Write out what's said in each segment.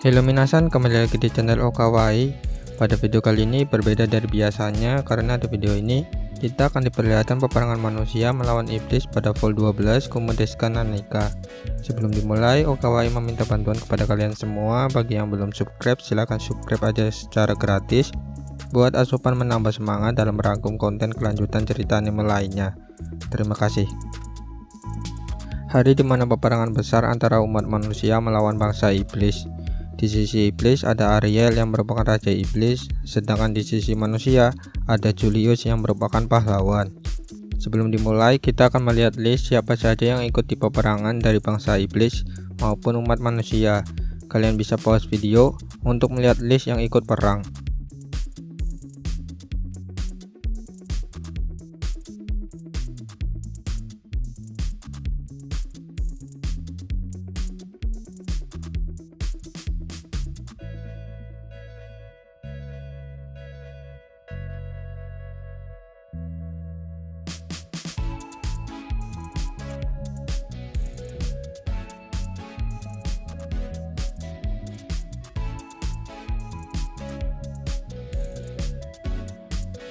Halo minasan, kembali lagi di channel Okawaii. Pada video kali ini berbeda dari biasanya karena di video ini kita akan diperlihatkan peperangan manusia melawan iblis pada Vol 12 Kumodesuka Naneka. Sebelum dimulai, Okawaii meminta bantuan kepada kalian semua. Bagi yang belum subscribe, silahkan subscribe aja secara gratis buat asupan menambah semangat dalam merangkum konten kelanjutan cerita anime lainnya. Terima kasih. Hari di mana peperangan besar antara umat manusia melawan bangsa iblis. Di sisi iblis ada Ariel yang merupakan raja iblis, sedangkan di sisi manusia ada Julius yang merupakan pahlawan. Sebelum dimulai, kita akan melihat list siapa saja yang ikut di peperangan dari bangsa iblis maupun umat manusia. Kalian bisa pause video untuk melihat list yang ikut perang.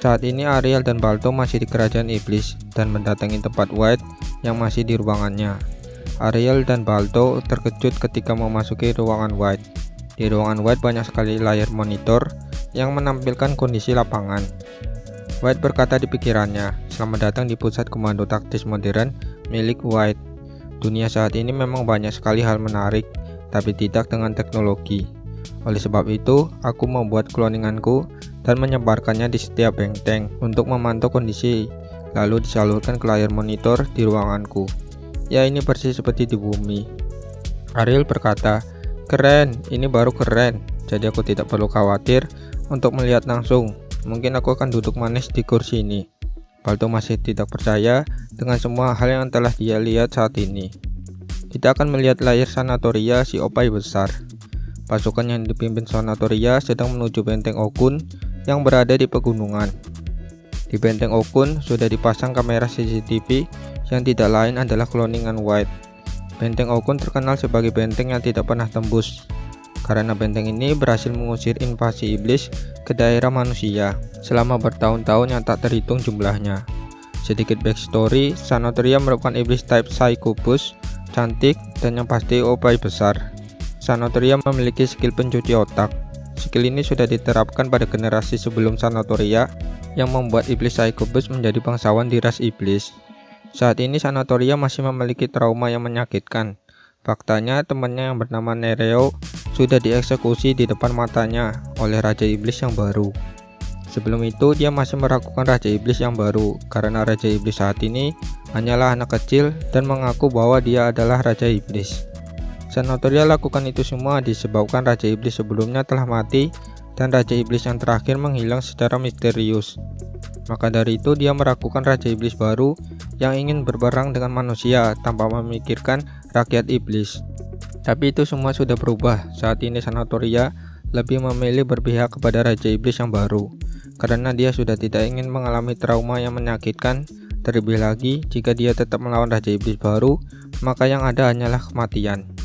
Saat ini Ariel dan Balto masih di kerajaan iblis dan mendatangi tempat White yang masih di ruangannya. Ariel dan Balto terkejut ketika memasuki ruangan White. Di ruangan White banyak sekali layar monitor yang menampilkan kondisi lapangan. White berkata di pikirannya, "Selamat datang di pusat komando taktis modern milik White. Dunia saat ini memang banyak sekali hal menarik, tapi tidak dengan teknologi. Oleh sebab itu, aku membuat cloninganku dan menyebarkannya di setiap benteng untuk memantau kondisi, lalu disalurkan ke layar monitor di ruanganku. Ya, ini persis seperti di bumi." Ariel berkata, "Keren, ini baru keren, jadi aku tidak perlu khawatir untuk melihat langsung. Mungkin aku akan duduk manis di kursi ini." Balto masih tidak percaya dengan semua hal yang telah dia lihat saat ini. Kita akan melihat layar Sanatoria si Opai besar. Pasukan yang dipimpin Sanatoria sedang menuju benteng Okun yang berada di pegunungan. Di benteng Okun sudah dipasang kamera CCTV yang tidak lain adalah cloningan White. Benteng Okun terkenal sebagai benteng yang tidak pernah tembus, karena benteng ini berhasil mengusir invasi iblis ke daerah manusia selama bertahun-tahun yang tak terhitung jumlahnya. Sedikit backstory, Sanatoria merupakan iblis type Psychobus, cantik, dan yang pasti Opai besar. Sanatoria memiliki skill pencuci otak. Skill ini sudah diterapkan pada generasi sebelum Sanatoria yang membuat iblis Psychobus menjadi bangsawan di ras iblis. Saat ini Sanatoria masih memiliki trauma yang menyakitkan. Faktanya temannya yang bernama Nereo sudah dieksekusi di depan matanya oleh Raja Iblis yang baru. Sebelum itu dia masih meragukan Raja Iblis yang baru karena Raja Iblis saat ini hanyalah anak kecil dan mengaku bahwa dia adalah Raja Iblis. Sanatoria lakukan itu semua disebabkan Raja Iblis sebelumnya telah mati dan Raja Iblis yang terakhir menghilang secara misterius. Maka dari itu dia meragukan Raja Iblis baru yang ingin berperang dengan manusia tanpa memikirkan rakyat iblis. Tapi itu semua sudah berubah. Saat ini Sanatoria lebih memilih berpihak kepada Raja Iblis yang baru karena dia sudah tidak ingin mengalami trauma yang menyakitkan. Terlebih lagi jika dia tetap melawan Raja Iblis baru, maka yang ada hanyalah kematian.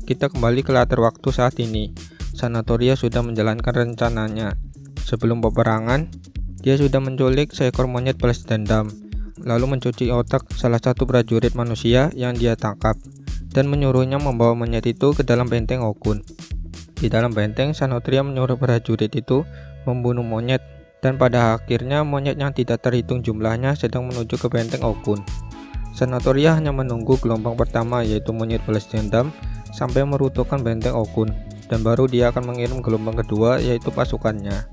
Kita kembali ke latar waktu saat ini. Sanatoria sudah menjalankan rencananya. Sebelum peperangan, dia sudah menculik seekor monyet balas dendam, lalu mencuci otak salah satu prajurit manusia yang dia tangkap, dan menyuruhnya membawa monyet itu ke dalam benteng Okun. Di dalam benteng, Sanatoria menyuruh prajurit itu membunuh monyet, dan pada akhirnya monyet yang tidak terhitung jumlahnya sedang menuju ke benteng Okun. Sanatoria hanya menunggu gelombang pertama, yaitu monyet balas dendam, sampai meruntuhkan benteng Okun, dan baru dia akan mengirim gelombang kedua, yaitu pasukannya.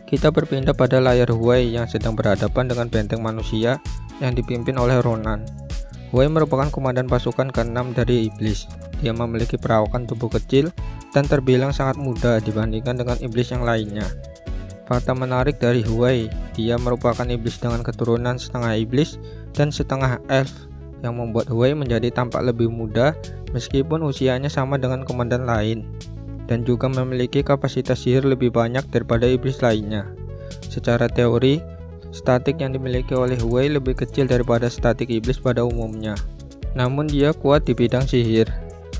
Kita berpindah pada layar Huey yang sedang berhadapan dengan benteng manusia yang dipimpin oleh Ronan. Huey merupakan komandan pasukan ke-6 dari iblis. Dia memiliki perawakan tubuh kecil dan terbilang sangat muda dibandingkan dengan iblis yang lainnya. Fakta menarik dari Huey, dia merupakan iblis dengan keturunan setengah iblis dan setengah elf, yang membuat Huey menjadi tampak lebih muda meskipun usianya sama dengan komandan lain, dan juga memiliki kapasitas sihir lebih banyak daripada iblis lainnya. Secara teori, statik yang dimiliki oleh Huey lebih kecil daripada statik iblis pada umumnya. Namun dia kuat di bidang sihir.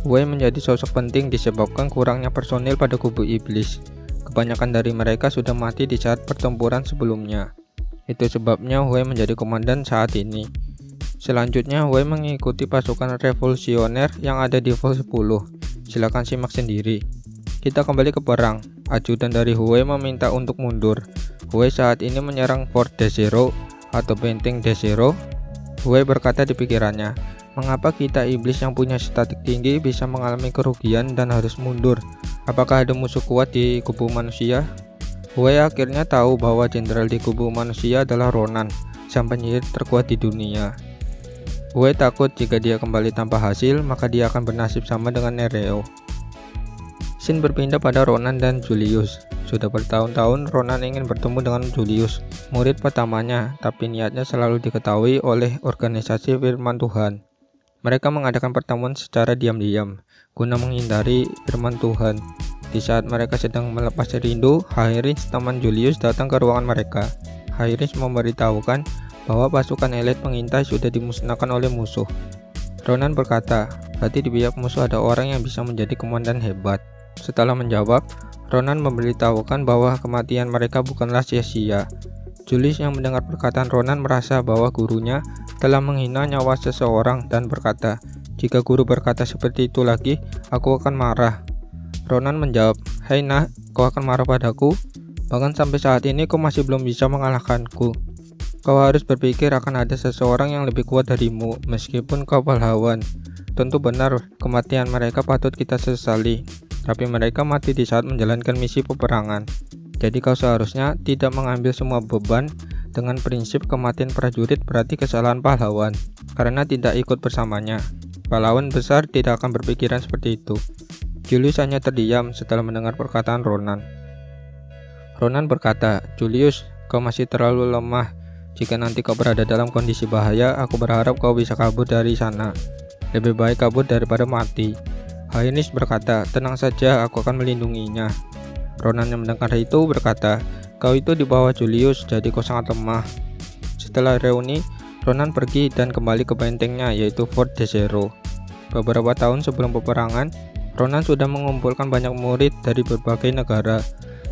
Huey menjadi sosok penting disebabkan kurangnya personil pada kubu iblis. Kebanyakan dari mereka sudah mati di saat pertempuran sebelumnya. Itu sebabnya Huey menjadi komandan saat ini. Selanjutnya Huey mengikuti pasukan revolusioner yang ada di Vol 10. Silakan simak sendiri. Kita kembali ke perang. Ajudan dari Huey meminta untuk mundur. Huey saat ini menyerang Fort Desero atau benteng Desero. Huey berkata di pikirannya, mengapa kita iblis yang punya statik tinggi bisa mengalami kerugian dan harus mundur? Apakah ada musuh kuat di kubu manusia? Huey akhirnya tahu bahwa jenderal di kubu manusia adalah Ronan, sang penyihir terkuat di dunia. Huey takut jika dia kembali tanpa hasil, maka dia akan bernasib sama dengan Nereo. Scene berpindah pada Ronan dan Julius. Sudah bertahun-tahun Ronan ingin bertemu dengan Julius, murid pertamanya, tapi niatnya selalu diketahui oleh organisasi Firman Tuhan. Mereka mengadakan pertemuan secara diam-diam, guna menghindari firman Tuhan. Di saat mereka sedang melepas rindu, Hairis teman Julius datang ke ruangan mereka. Hairis memberitahukan bahwa pasukan elit pengintai sudah dimusnahkan oleh musuh. Ronan berkata, berarti di pihak musuh ada orang yang bisa menjadi komandan hebat. Setelah menjawab, Ronan memberitahukan bahwa kematian mereka bukanlah sia-sia. Julius yang mendengar perkataan Ronan merasa bahwa gurunya telah menghina nyawa seseorang dan berkata, jika guru berkata seperti itu lagi, aku akan marah. Ronan menjawab, hei nak, kau akan marah padaku? Bahkan sampai saat ini kau masih belum bisa mengalahkanku. Kau harus berpikir akan ada seseorang yang lebih kuat darimu, meskipun kau pahlawan. Tentu benar, kematian mereka patut kita sesali. Tapi mereka mati di saat menjalankan misi peperangan. Jadi kau seharusnya tidak mengambil semua beban dengan prinsip kematian prajurit berarti kesalahan pahlawan, karena tidak ikut bersamanya. Pahlawan besar tidak akan berpikiran seperti itu. Julius hanya terdiam setelah mendengar perkataan Ronan. Ronan berkata, Julius, kau masih terlalu lemah. Jika nanti kau berada dalam kondisi bahaya, aku berharap kau bisa kabur dari sana. Lebih baik kabur daripada mati. Hainis berkata, tenang saja, aku akan melindunginya. Ronan yang mendengar itu berkata, kau itu di bawah Julius, jadi kau sangat lemah. Setelah reuni, Ronan pergi dan kembali ke bentengnya, yaitu Fort Desero. Beberapa tahun sebelum peperangan, Ronan sudah mengumpulkan banyak murid dari berbagai negara.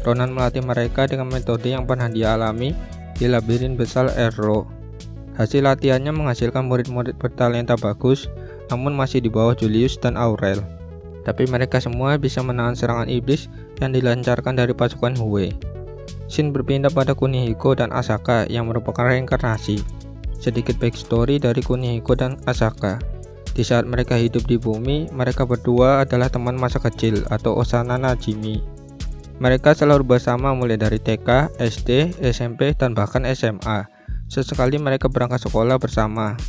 Ronan melatih mereka dengan metode yang pernah dia alami di labirin besar Erro. Hasil latihannya menghasilkan murid-murid bertalenta bagus, namun masih di bawah Julius dan Aurel. Tapi mereka semua bisa menahan serangan iblis yang dilancarkan dari pasukan Huey. Scene berpindah pada Kunihiko dan Asaka yang merupakan reinkarnasi. Sedikit backstory dari Kunihiko dan Asaka. Di saat mereka hidup di bumi, mereka berdua adalah teman masa kecil atau Osana Najimi. Mereka selalu bersama mulai dari TK, SD, SMP, dan bahkan SMA. Sesekali mereka berangkat sekolah bersama.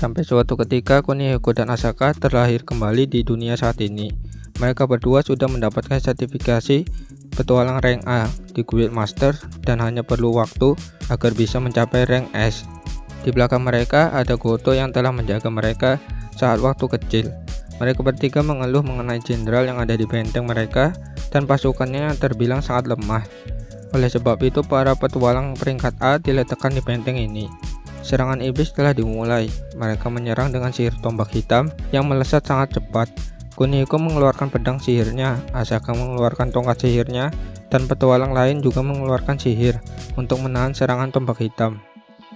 Sampai suatu ketika Kunihiko dan Asaka terlahir kembali di dunia saat ini. Mereka berdua sudah mendapatkan sertifikasi petualang rank A di Guild Master dan hanya perlu waktu agar bisa mencapai rank S. Di belakang mereka ada Goto yang telah menjaga mereka saat waktu kecil. Mereka bertiga mengeluh mengenai jenderal yang ada di benteng mereka dan pasukannya yang terbilang sangat lemah. Oleh sebab itu para petualang peringkat A diletakkan di benteng ini. Serangan iblis telah dimulai. Mereka menyerang dengan sihir tombak hitam yang melesat sangat cepat. Kunihiko mengeluarkan pedang sihirnya, Asaka mengeluarkan tongkat sihirnya, dan petualang lain juga mengeluarkan sihir untuk menahan serangan tombak hitam.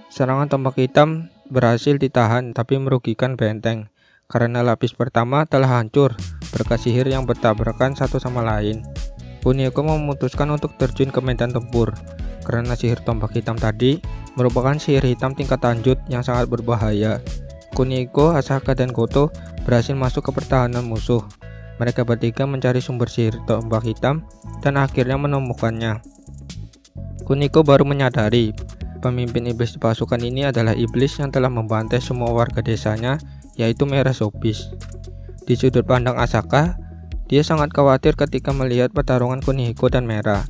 Serangan tombak hitam berhasil ditahan tapi merugikan benteng, karena lapis pertama telah hancur berkat sihir yang bertabrakan satu sama lain. Kunihiko memutuskan untuk terjun ke medan tempur, karena sihir tombak hitam tadi merupakan sihir hitam tingkat lanjut yang sangat berbahaya. Kunihiko, Asaka, dan Goto berhasil masuk ke pertahanan musuh. Mereka bertiga mencari sumber sihir tombak hitam dan akhirnya menemukannya. Kunihiko baru menyadari pemimpin iblis di pasukan ini adalah iblis yang telah membantai semua warga desanya, yaitu Merah Sobis. Di sudut pandang Asaka, dia sangat khawatir ketika melihat pertarungan Kunihiko dan Merah.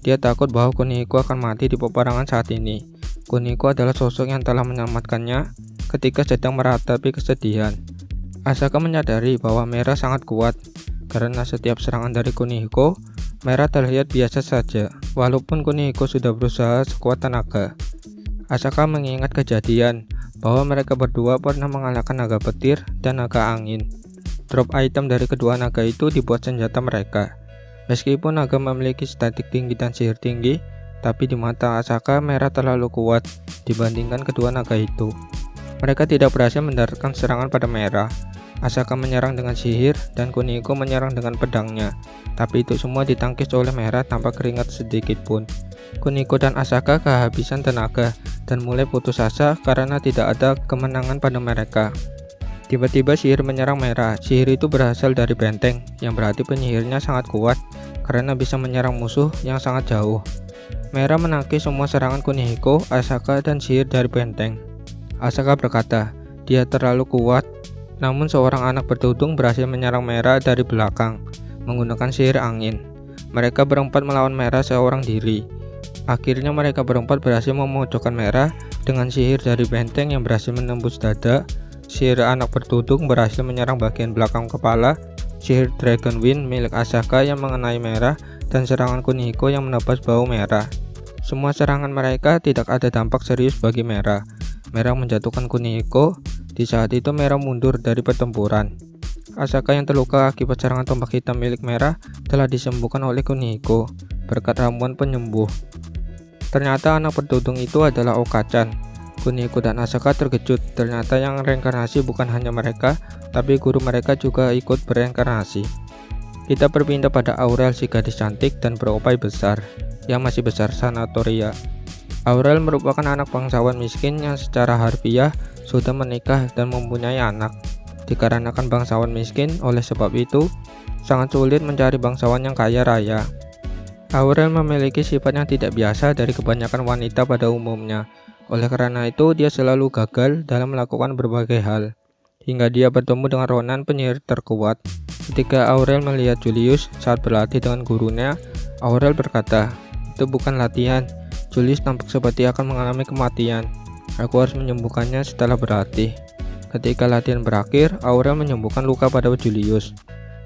Dia takut bahwa Kunihiko akan mati di peperangan saat ini. Kunihiko adalah sosok yang telah menyelamatkannya ketika sedang meratapi kesedihan. Asaka menyadari bahwa Merah sangat kuat, karena setiap serangan dari Kunihiko, Merah terlihat biasa saja, walaupun Kunihiko sudah berusaha sekuat tenaga. Asaka mengingat kejadian bahwa mereka berdua pernah mengalahkan naga petir dan naga angin. Drop item dari kedua naga itu dibuat senjata mereka. Meskipun naga memiliki statik tinggi dan sihir tinggi, tapi di mata Asaka merah terlalu kuat dibandingkan kedua naga itu. Mereka tidak berhasil mendaratkan serangan pada merah. Asaka menyerang dengan sihir dan Kunihiko menyerang dengan pedangnya, tapi itu semua ditangkis oleh merah tanpa keringat sedikit pun. Kunihiko dan Asaka kehabisan tenaga dan mulai putus asa karena tidak ada kemenangan pada mereka. Tiba-tiba sihir menyerang merah. Sihir itu berasal dari benteng, yang berarti penyihirnya sangat kuat karena bisa menyerang musuh yang sangat jauh. Merah menangkis semua serangan Kunihiko, Asaka, dan sihir dari benteng. Asaka berkata, dia terlalu kuat, namun seorang anak bertudung berhasil menyerang merah dari belakang menggunakan sihir angin. Mereka berempat melawan merah seorang diri. Akhirnya mereka berempat berhasil memojokkan merah dengan sihir dari benteng yang berhasil menembus dada. Sihir anak bertudung berhasil menyerang bagian belakang kepala, sihir Dragon Wind milik Asaka yang mengenai merah, dan serangan Kunihiko yang menebas bau merah. Semua serangan mereka tidak ada dampak serius bagi merah. Merah menjatuhkan Kunihiko. Di saat itu merah mundur dari pertempuran. Asaka yang terluka akibat serangan tombak hitam milik merah telah disembuhkan oleh Kunihiko berkat ramuan penyembuh. Ternyata anak bertudung itu adalah Okachan. Kunihiko dan Asaka terkejut, ternyata yang reinkarnasi bukan hanya mereka, tapi guru mereka juga ikut bereinkarnasi. Kita berpindah pada Aurel, si gadis cantik dan beropai besar, yang masih besar Sanatoria. Aurel merupakan anak bangsawan miskin yang secara harfiah sudah menikah dan mempunyai anak. Dikarenakan bangsawan miskin, oleh sebab itu, sangat sulit mencari bangsawan yang kaya raya. Aurel memiliki sifat yang tidak biasa dari kebanyakan wanita pada umumnya. Oleh karena itu, dia selalu gagal dalam melakukan berbagai hal. Hingga dia bertemu dengan Ronan, penyihir terkuat. Ketika Aurel melihat Julius saat berlatih dengan gurunya, Aurel berkata, "Itu bukan latihan. Julius tampak seperti akan mengalami kematian. Aku harus menyembuhkannya setelah berlatih." Ketika latihan berakhir, Aurel menyembuhkan luka pada Julius.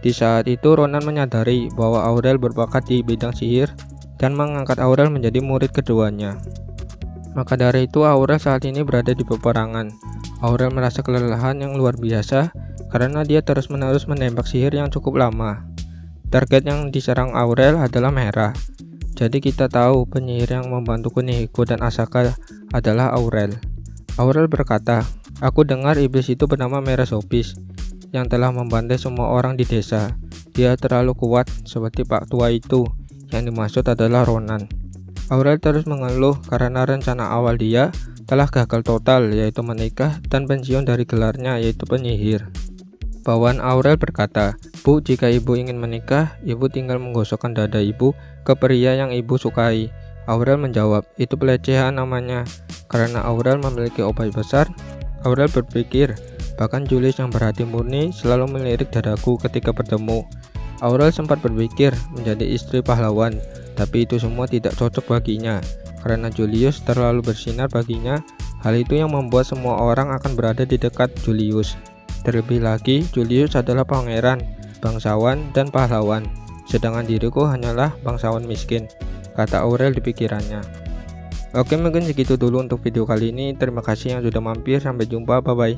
Di saat itu, Ronan menyadari bahwa Aurel berbakat di bidang sihir dan mengangkat Aurel menjadi murid keduanya. Maka dari itu Aurel saat ini berada di peperangan. Aurel merasa kelelahan yang luar biasa karena dia terus-menerus menembak sihir yang cukup lama. Target yang diserang Aurel adalah merah. Jadi kita tahu penyihir yang membantu Kunihiko dan Asaka adalah Aurel. Aurel berkata, "Aku dengar iblis itu bernama Merah Sopis yang telah membantai semua orang di desa. Dia terlalu kuat seperti Pak Tua itu. Yang dimaksud adalah Ronan." Aurel terus mengeluh karena rencana awal dia telah gagal total, yaitu menikah dan pensiun dari gelarnya, yaitu penyihir. Bawahan Aurel berkata, "Bu, jika ibu ingin menikah, ibu tinggal menggosokkan dada ibu ke pria yang ibu sukai." Aurel menjawab, "Itu pelecehan namanya." Karena Aurel memiliki opai besar, Aurel berpikir, bahkan Julius yang berhati murni selalu melirik dadaku ketika bertemu. Aurel sempat berpikir menjadi istri pahlawan, tapi itu semua tidak cocok baginya, karena Julius terlalu bersinar baginya. Hal itu yang membuat semua orang akan berada di dekat Julius. Terlebih lagi, Julius adalah pangeran, bangsawan, dan pahlawan, sedangkan diriku hanyalah bangsawan miskin, kata Aurel di pikirannya. Oke, mungkin segitu dulu untuk video kali ini. Terima kasih yang sudah mampir. Sampai jumpa, bye-bye.